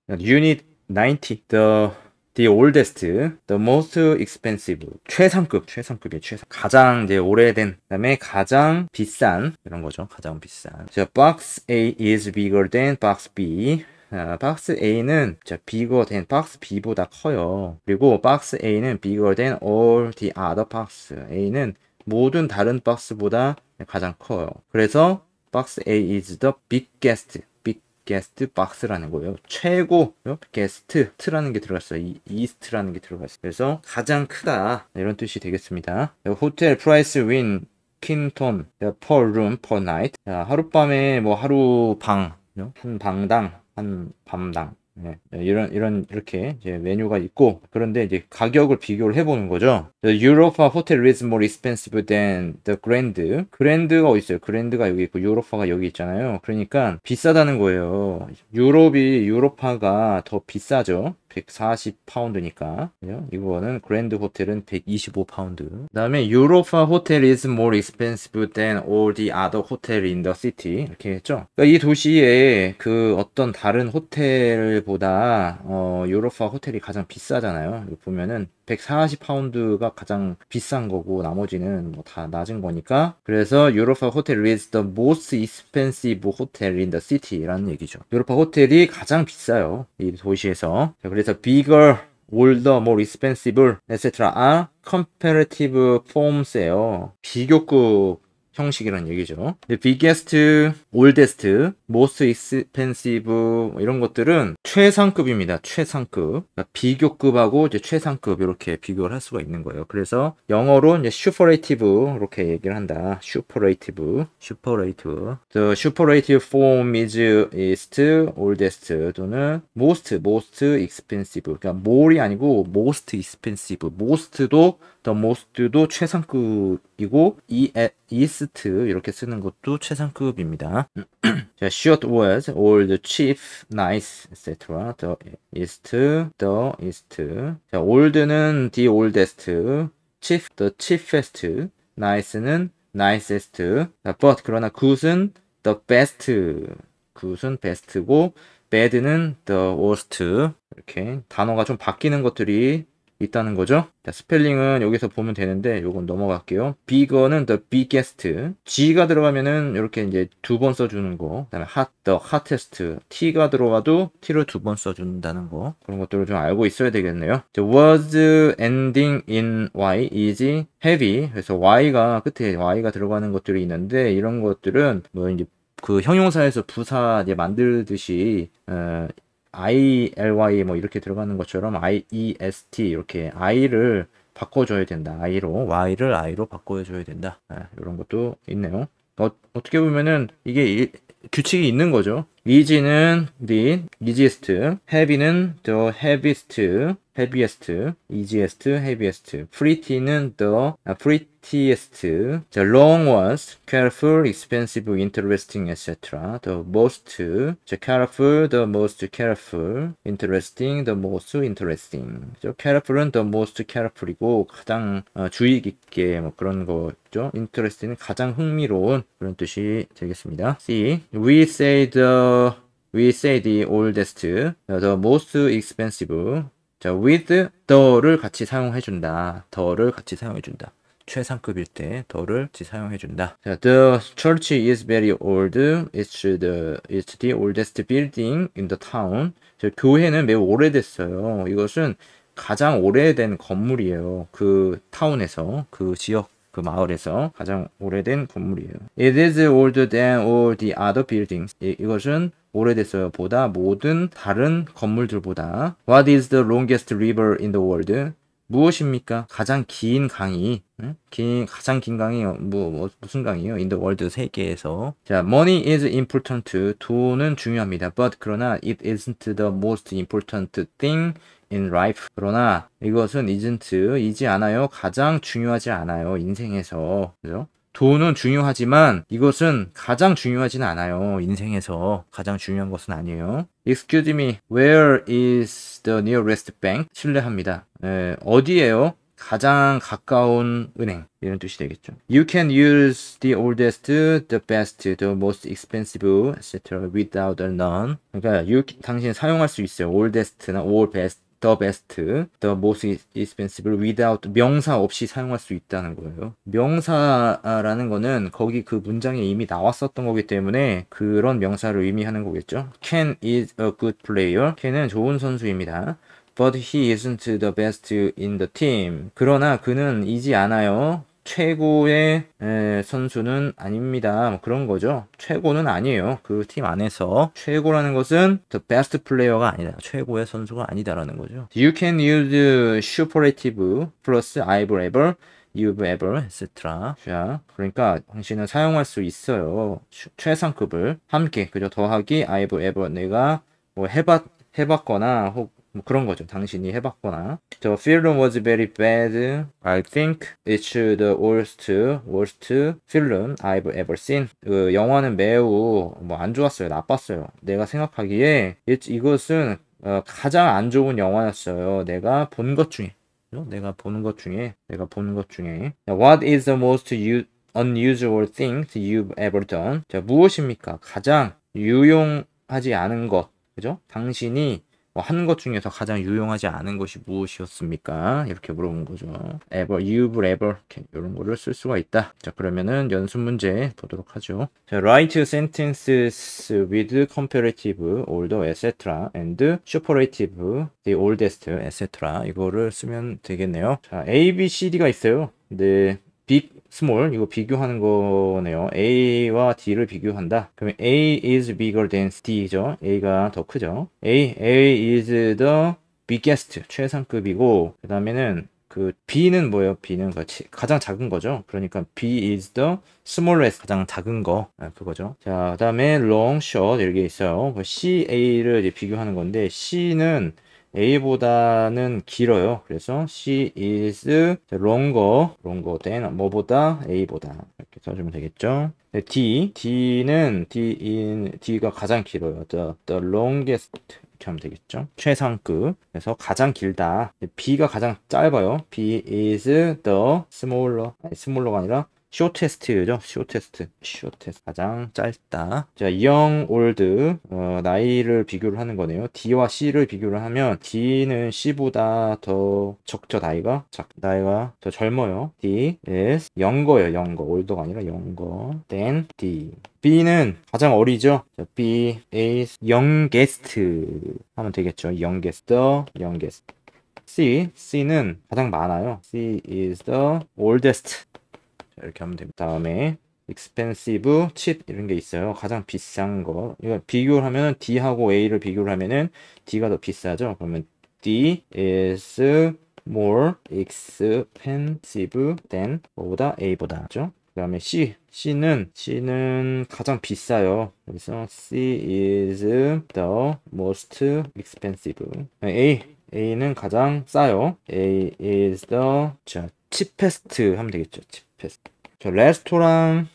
Unit 90. The oldest, the most expensive. 최상급이에요, 가장 이제 오래된, 그 다음에 가장 비싼, 이런 거죠. 가장 비싼. 자, box A is bigger than box B. 박스 A는 bigger than 박스 B보다 커요. 그리고 박스 A는 bigger than all the other box. A는 모든 다른 박스보다 가장 커요. 그래서 박스 A is the biggest 박스라는 거예요. 최고 게스트라는 게 들어갔어요. 이스트라는 게 들어갔어요. 그래서 가장 크다 이런 뜻이 되겠습니다. 호텔 프라이스 윈 퀸톤 per room per night. 하룻밤에 뭐 하루 방 한 방당 한 밤당 이렇게 이제 메뉴가 있고, 그런데 이제 가격을 비교를 해보는 거죠. The Europa hotel is more expensive than the Grand. 그랜드가 어디 있어요? 그랜드가 여기 있고 유로파가 여기 있잖아요. 그러니까 비싸다는 거예요. 유로파가 더 비싸죠. 140파운드니까. 이거는 그랜드 호텔은 125파운드. 그 다음에 유로파 호텔 is more expensive than all the other hotel in the city. 이렇게 했죠. 그러니까 이 도시에 그 어떤 다른 호텔보다 유로파 호텔이 가장 비싸잖아요. 여기 보면은 140파운드가 가장 비싼 거고 나머지는 뭐 다 낮은 거니까, 그래서 유로파 호텔 is the most expensive hotel in the city 라는 얘기죠. 유로파 호텔이 가장 비싸요, 이 도시에서. 자, 그래서 bigger, older, more expensive, etc. are comparative forms예요. 비교급 형식이란 얘기죠. biggest, oldest, most expensive 이런 것들은 최상급입니다. 최상급. 그러니까 비교급하고 이제 최상급 이렇게 비교를 할 수가 있는 거예요. 그래서 영어로 이제 superlative 이렇게 얘기를 한다. superlative. The superlative form is east, oldest 또는 most expensive. 그러니까 more이 아니고 most expensive. the most도 최상급이고 east 이렇게 쓰는 것도 최상급입니다. 자, short words, old, cheap, nice, etc. the east. 자, old는 the oldest, cheap, the cheapest, nice는 nicest. 자, but 그러나 good은 the best, good은 best고 bad는 the worst. 이렇게 단어가 좀 바뀌는 것들이 있다는 거죠. 자, 스펠링은 여기서 보면 되는데 요건 넘어갈게요. bigger는 the biggest. G가 들어가면은 이렇게 이제 두 번 써주는 거. 그다음에 hot, the hottest. T가 들어가도 T를 두 번 써준다는 거. 그런 것들을 좀 알고 있어야 되겠네요. The words ending in Y is heavy. 그래서 Y가 끝에 Y가 들어가는 것들이 있는데, 이런 것들은 뭐 이제 그 형용사에서 부사 이제 만들듯이 ILY 뭐 이렇게 들어가는 것처럼 IEST 이렇게 I를 바꿔줘야 된다. Y를 I로 바꿔줘야 된다. 이런 것도 있네요. 어떻게 보면은 이게 규칙이 있는 거죠. easy는 the easiest, heavy는 the heaviest, easiest, heaviest, pretty는 the prettiest, the long ones, careful, expensive, interesting, etc. the most careful, the most careful, interesting, the most interesting. careful은 the most careful이고 가장 주의 깊게 뭐 그런 거죠. interesting은 가장 흥미로운 그런 뜻이 되겠습니다. C. We say the oldest, the most expensive. 자, with the를 같이 사용해준다. 최상급일 때 the를 같이 사용해준다. 자, the church is very old. It's the oldest building in the town. 자, 교회는 매우 오래됐어요. 이것은 가장 오래된 건물이에요. 그 타운에서, 그 지역, 그 마을에서 가장 오래된 건물이에요. It is older than all the other buildings. 이것은 오래됐어요. 보다 모든 다른 건물들보다. What is the longest river in the world? 무엇입니까? 가장 긴 강이. 가장 긴 강이 무슨 강이에요? In the world, 세계에서. 자, money is important. 돈은 중요합니다. But 그러나 it isn't the most important thing in life. 그러나 이것은 이지 않아요. 가장 중요하지 않아요. 인생에서. 그죠? 돈은 중요하지만 이것은 가장 중요하진 않아요. 인생에서 가장 중요한 것은 아니에요. Excuse me, where is the nearest bank? 실례합니다. 어디예요? 가장 가까운 은행 이런 뜻이 되겠죠. You can use the oldest, the best, the most expensive, etc. without a none. 그러니까 당신 사용할 수 있어요. oldest나 all best, the best, the most expensive without 명사 없이 사용할 수 있다는 거예요. 명사라는 거는 거기 그 문장에 이미 나왔었던 거기 때문에 그런 명사를 의미하는 거겠죠. Ken is a good player. 켄은 좋은 선수입니다. But he isn't the best in the team. 그러나 그는 이지 않아요. 최고의 선수는 아닙니다. 뭐 그런 거죠. 최고는 아니에요. 그 팀 안에서 최고라는 것은 the best player가 아니다. 최고의 선수가 아니다라는 거죠. You can use superlative plus I've ever, you've ever, etc. 자, 그러니까 당신은 사용할 수 있어요. 최상급을 함께 그죠. 더하기 I've ever 내가 뭐 해봤거나 혹 뭐 그런 거죠. 당신이 해봤거나. The film was very bad. I think it's the worst film I've ever seen. 그 영화는 매우 뭐 안 좋았어요. 나빴어요. 내가 생각하기에 이것은 가장 안 좋은 영화였어요. 내가 본 것 중에. What is the most unusual thing you've ever done? 자, 무엇입니까? 가장 유용하지 않은 것. 그죠? 당신이 한 것 중에서 가장 유용하지 않은 것이 무엇이었습니까? 이렇게 물어본 거죠. ever, you've ever 이렇게 이런 거를 쓸 수가 있다. 자, 그러면은 연습 문제 보도록 하죠. 자, write sentences with comparative order, etc. and superlative, the oldest, etc. 이거를 쓰면 되겠네요. 자, A, B, C, D가 있어요. 네, big, small 이거 비교하는 거네요. A와 D를 비교한다. 그러면 A is bigger than D죠. A가 더 크죠. A is the biggest 최상급이고 그 다음에는 그 B는 뭐예요? B는 가장 작은 거죠. 그러니까 B is the smallest 가장 작은 거 그거죠. 자, 그 다음에 long, short 이렇게 있어요. C, A를 이제 비교하는 건데 C는 A보다는 길어요. 그래서 she is longer than 뭐보다 A보다 이렇게 써주면 되겠죠. D가 가장 길어요. The longest 이렇게 하면 되겠죠. 최상급. 그래서 가장 길다. B가 가장 짧아요. B is the smaller가 아니라 shortest죠. shortest 가장 짧다. 자, young, old 나이를 비교를 하는 거네요. D와 C를 비교를 하면 D는 C보다 더 적죠. 나이가 더 젊어요. D is younger예요. older가 아니라 younger than D. B는 가장 어리죠. 자, B is youngest 하면 되겠죠. the youngest. C는 가장 많아요. C is the oldest. 이렇게 하면 됩니다. 다음에 expensive, cheap 이런 게 있어요. 가장 비싼 거. 이거 비교를 하면은 D하고 A를 비교를 하면은 D가 더 비싸죠. 그러면 D is more expensive than 뭐보다 A보다. 그죠? 그다음에 C는 가장 비싸요. 그래서 C is the most expensive. A는 가장 싸요. A is the cheapest 하면 되겠죠. cheapest. 저 레스토랑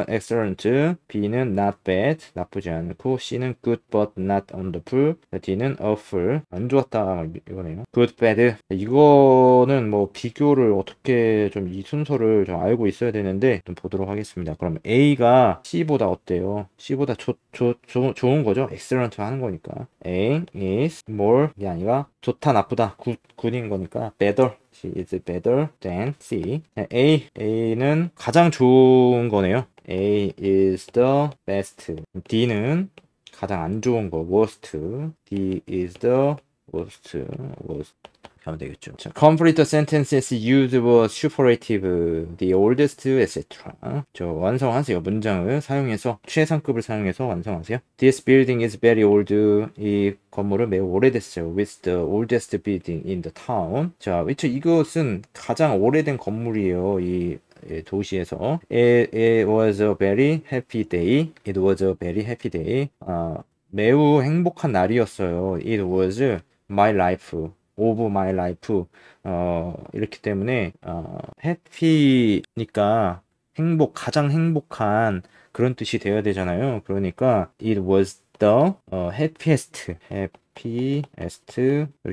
excellent. B는 not bad 나쁘지 않고 C는 good but not wonderful. D는 awful 안 좋았다 이거네요. good bad 이거는 뭐 비교를 어떻게 좀 이 순서를 좀 알고 있어야 되는데 좀 보도록 하겠습니다. 그럼 A가 C보다 어때요? C보다 좋은 거죠. excellent 하는 거니까 A is more 이게 아니라 좋다 나쁘다 굿인 거니까 better. She is better than C. A는 가장 좋은 거네요. A is the best. D는 가장 안 좋은 거, worst. D is the worst. 하면 되겠죠. 자, complete sentences use the superlative, the oldest, etc. 저 완성하세요. 문장을 사용해서 최상급을 사용해서 완성하세요. This building is very old. 이 건물은 매우 오래됐어요. With the oldest building in the town. 자, 이것은 가장 오래된 건물이에요. 이 도시에서. It was a very happy day. It was a very happy day. 매우 행복한 날이었어요. It was my life. of my life. 이렇기 때문에 happy니까 가장 행복한 그런 뜻이 되어야 되잖아요. 그러니까 it was the happiest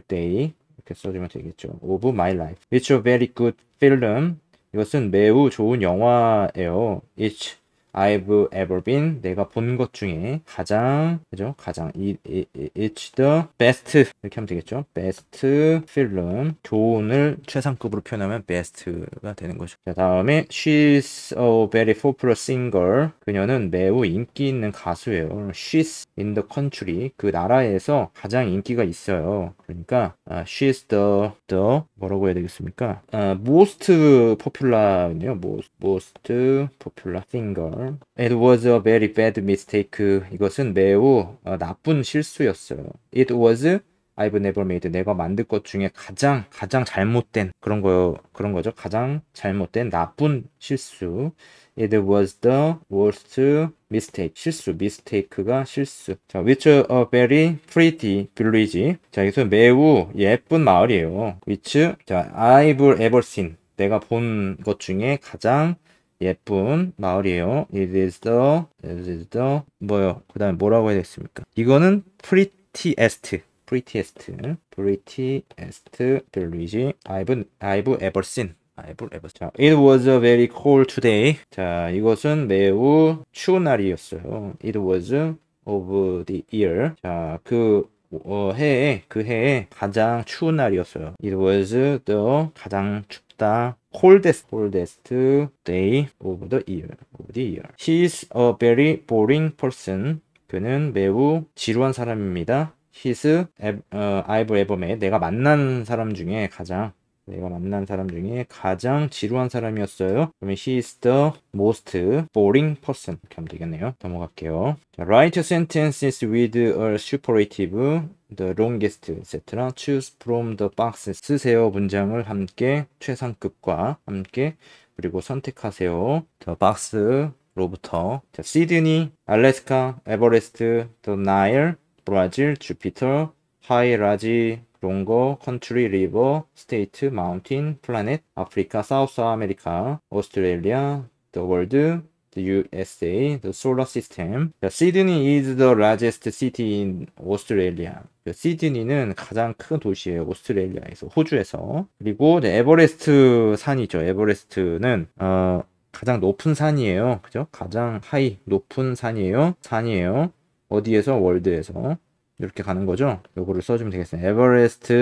day 이렇게 써주면 되겠죠. of my life. It's a very good film. 이것은 매우 좋은 영화예요. It's I've ever been. 내가 본 것 중에 가장, 그죠? 가장, it's the best. 이렇게 하면 되겠죠? best film. 좋은을 최상급으로 표현하면 best가 되는 거죠. 자, 다음에 she's a very popular singer. 그녀는 매우 인기 있는 가수예요. she's in the country. 그 나라에서 가장 인기가 있어요. 그러니까 she's the 뭐라고 해야 되겠습니까? most popular네요. most popular singer. It was a very bad mistake. 이것은 매우 나쁜 실수였어요. It was I've never made. 내가 만든 것 중에 가장 잘못된 그런 거죠. 가장 잘못된 나쁜 실수. It was the worst mistake. 실수, mistake가 실수. 자, which a very pretty village. 자, 여기서 매우 예쁜 마을이에요. which, 자, I've ever seen. 내가 본 것 중에 가장 예쁜 마을이에요. It is the 뭐요? 그 다음에 뭐라고 해야 되겠습니까? 이거는 prettiest village I've ever seen. 자, it was a very cold today. 자, 이것은 매우 추운 날이었어요. It was of the year. 자, 그 해에 가장 추운 날이었어요. It was the 가장 춥다. coldest day of the year. He is a very boring person. 그는 매우 지루한 사람입니다. I've ever met. 내가 만난 사람 중에 가장 지루한 사람이었어요. 그러면 he is the most boring person. 이렇게 하면 되겠네요. 넘어갈게요. 자, write sentences with a superlative, the longest, etc. Choose from the box. 쓰세요. 문장을 함께 최상급과 함께 그리고 선택하세요. The box로부터 자, 시드니, 알래스카, 에버레스트, the Nile, 브라질, 주피터, 하이라지, 롱거, 컨트리, 리버, 스테이트, 마운틴, 플래닛, 아프리카, 사우스 아메리카, 오스트레일리아, the world, the USA, the solar system. 시드니 is the largest city in Australia. 시드니는 가장 큰 도시예요. 오스트레일리아에서, 호주에서. 그리고 에버레스트 산이죠. 에버레스트는 가장 높은 산이에요. 그죠? 가장 높은 산이에요. 어디에서? 월드에서. 이렇게 가는 거죠. 요거를 써주면 되겠습니다. Everest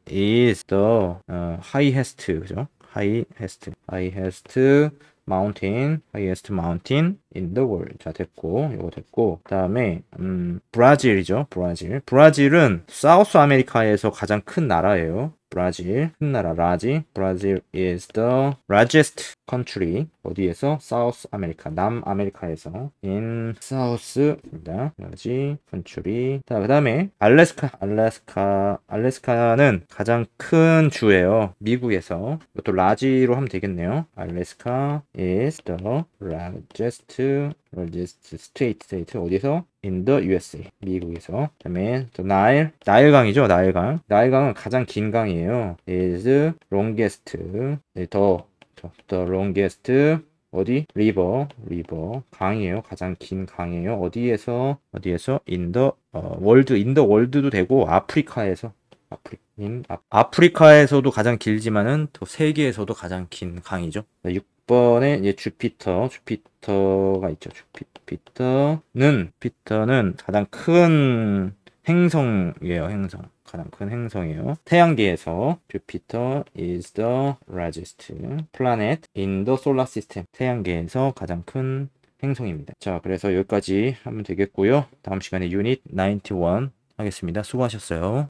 is the highest, 그죠? highest mountain in the world. 자, 됐고, 요거 됐고. 그 다음에, 브라질이죠. 브라질은 사우스 아메리카에서 가장 큰 나라예요. 브라질, 큰 나라, 브라질 is the largest country. 어디에서? 사우스 아메리카, 남아메리카에서. in south입니다. 브라질, country. 자, 그 다음에, 알래스카는 가장 큰 주예요. 미국에서. 이것도 라지로 하면 되겠네요. 알래스카 is the largest state. 어디서? in the USA. 미국에서. 그 다음에 the 나일강이죠. 나일강은 가장 긴 강이에요. is longest. 네, the longest 어디? 리버 강이에요. 가장 긴 강이에요. 어디에서? in the world도 되고 아프리카에서도 가장 길지만은 또 세계에서도 가장 긴 강이죠. 6번에 이제 주피터가 있죠. 주피터는 가장 큰 행성이에요. 가장 큰 행성이에요. 태양계에서 주피터 is the largest planet in the solar system. 태양계에서 가장 큰 행성입니다. 자, 그래서 여기까지 하면 되겠고요. 다음 시간에 유닛 91 하겠습니다. 수고하셨어요.